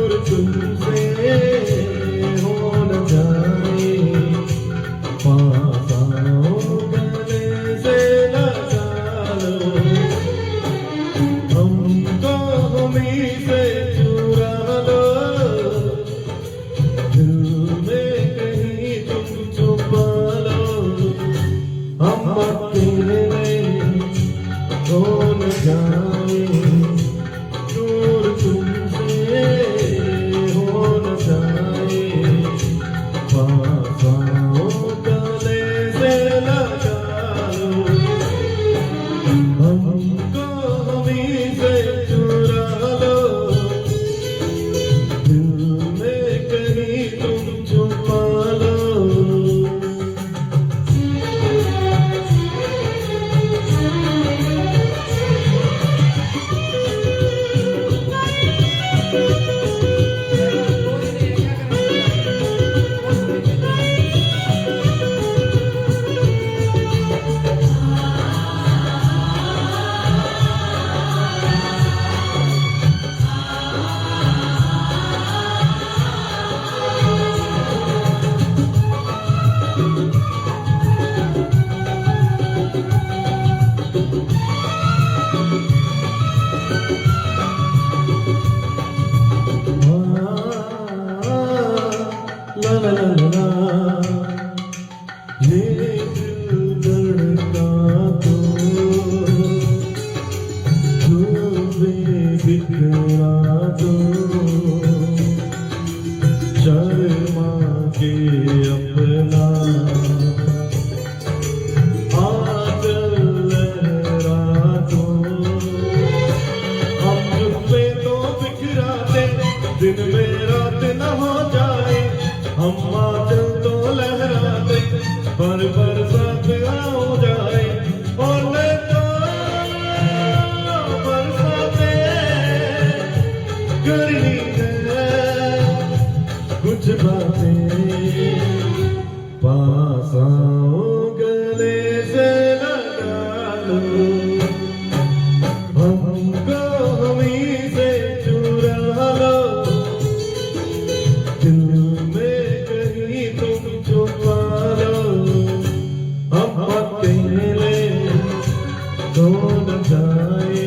दूर तुमसे हो न जाए, पास आओ गले से लगा लो, हमको हमी से चुरा लो, दिल में कहीं तुम छुपा लो, हम अकेले हो न जाए, दूर तुमसे हो न जाए, पास आओ गले से लगा लो, हमको हमी से चुरा लो, दिल में कहीं तुम छुपा लो। La la la la la, ये दिल धड़का तो तुम्हें बिखरा दो, शर्मा के अपना आंचल लहरा दो, हम चुप्पे तो बिखराते, दिन में रात न हो जाए, हम आंचल तो लहराते, पर बरसात हो जाए, और मैं तो बरसाते करनी है कुछ बातें, पास आओ गले से लगा लो, हमको हमी से चुरा लो, दिल में कहीं तुम छुपा लो, हम अकेले हो न जाए,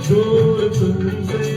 दूर तुमसे